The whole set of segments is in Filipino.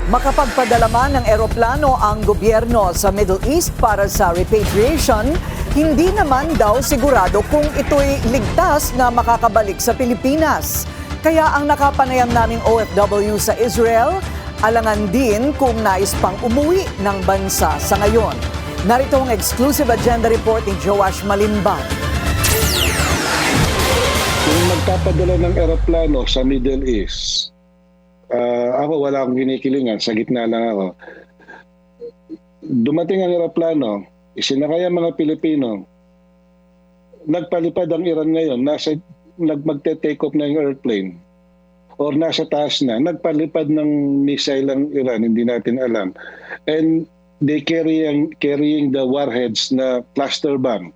Makapagpadala man ng eroplano ang gobyerno sa Middle East para sa repatriation, hindi naman daw sigurado kung ito'y ligtas na makakabalik sa Pilipinas. Kaya ang nakapanayam naming OFW sa Israel, alangan din kung nais pang umuwi ng bansa sa ngayon. Narito ang exclusive agenda report ni Joash Malimban. Kung magpapadala ng eroplano sa Middle East, ako wala akong kinikilingan, sa gitna lang ako. Dumating ang eroplano, isinakay ang mga Pilipino, nagpalipad ang Iran ngayon, magte-take off na yung airplane, or nasa taas na, nagpalipad ng missile ang Iran, hindi natin alam. And they carrying the warheads na cluster bomb.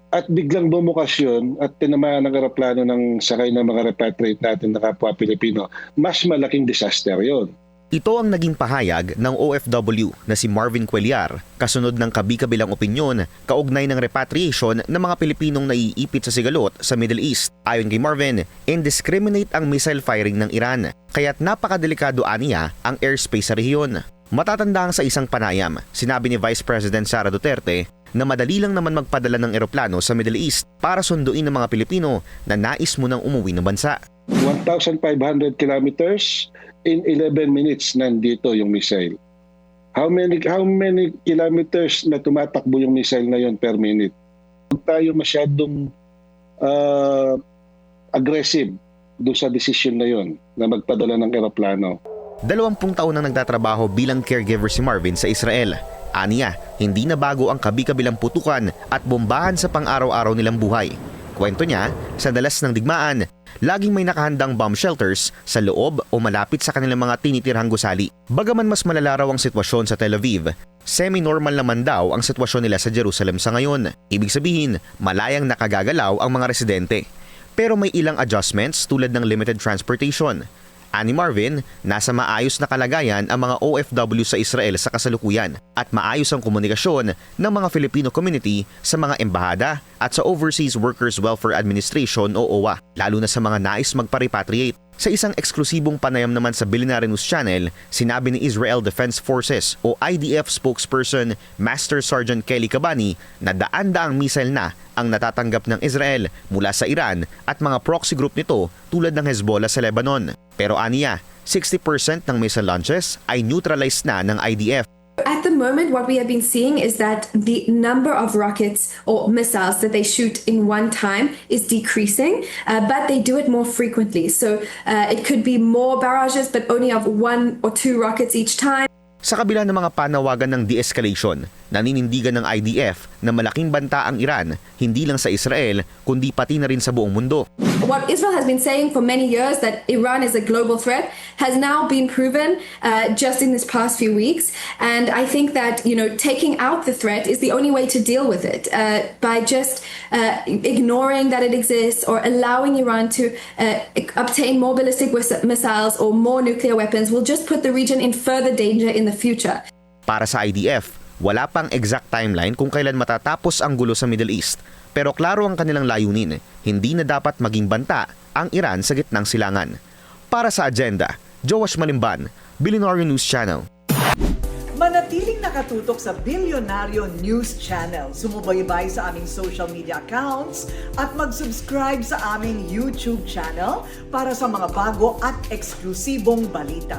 At biglang bumukas yun at tinamaan ng eroplano ng sakay ng mga repatriate natin na kapwa Pilipino. Mas malaking disaster yun. Ito ang naging pahayag ng OFW na si Marvin Cuellar kasunod ng kabi-kabilang opinyon kaugnay ng repatriation ng mga Pilipinong naiipit sa sigalot sa Middle East. Ayon kay Marvin, indiscriminate ang missile firing ng Iran, kaya't napakadelikado aniya ang airspace sa rehiyon. Matatandang sa isang panayam, sinabi ni Vice President Sara Duterte na madali lang naman magpadala ng eroplano sa Middle East para sunduin ng mga Pilipino na nais mo nang umuwi ng bansa. 1,500 kilometers in 11 minutes nandito yung missile. How many kilometers na tumatakbo yung missile na yon per minute? Huwag tayo masyadong aggressive doon sa decision na yon na magpadala ng eroplano. 20 taon na nagtatrabaho bilang caregiver si Marvin sa Israel. Aniya, hindi na bago ang kabi-kabilang putukan at bombahan sa pang-araw-araw nilang buhay. Kwento niya, sa dalas ng digmaan, laging may nakahandang bomb shelters sa loob o malapit sa kanilang mga tinitirhang gusali. Bagaman mas malala raw ang sitwasyon sa Tel Aviv, semi-normal naman daw ang sitwasyon nila sa Jerusalem sa ngayon. Ibig sabihin, malayang nakagagalaw ang mga residente. Pero may ilang adjustments tulad ng limited transportation. Ani Marvin, nasa maayos na kalagayan ang mga OFW sa Israel sa kasalukuyan at maayos ang komunikasyon ng mga Filipino community sa mga embahada at sa Overseas Workers Welfare Administration o OWA, lalo na sa mga nais magpa-repatriate. Sa isang eksklusibong panayam naman sa Billionaire News Channel, sinabi ni Israel Defense Forces o IDF spokesperson Master Sergeant Kelly Kabani na daan-daang missile na ang natatanggap ng Israel mula sa Iran at mga proxy group nito tulad ng Hezbollah sa Lebanon. Pero aniya, 60% ng missile launches ay neutralized na ng IDF. At the moment, what we have been seeing is that the number of rockets or missiles that they shoot in one time is decreasing, but they do it more frequently. So it could be more barrages, but only of 1 or 2 rockets each time. Sa kabila ng mga panawagan ng de-escalation, naninindigan ng IDF na malaking banta ang Iran, hindi lang sa Israel, kundi pati na rin sa buong mundo. What Israel has been saying for many years, that Iran is a global threat, has now been proven just in this past few weeks. And I think that, taking out the threat is the only way to deal with it. By just ignoring that it exists or allowing Iran to obtain more ballistic missiles or more nuclear weapons will just put the region in further danger in the future. Para sa IDF, wala pang exact timeline kung kailan matatapos ang gulo sa Middle East. Pero klaro ang kanilang layunin, hindi na dapat maging banta ang Iran sa gitnang silangan. Para sa agenda, Joash Malimban, Billionaire News Channel. Manatiling nakatutok sa Billionaire News Channel. Sumubaybay sa aming social media accounts at mag-subscribe sa aming YouTube channel para sa mga bago at eksklusibong balita.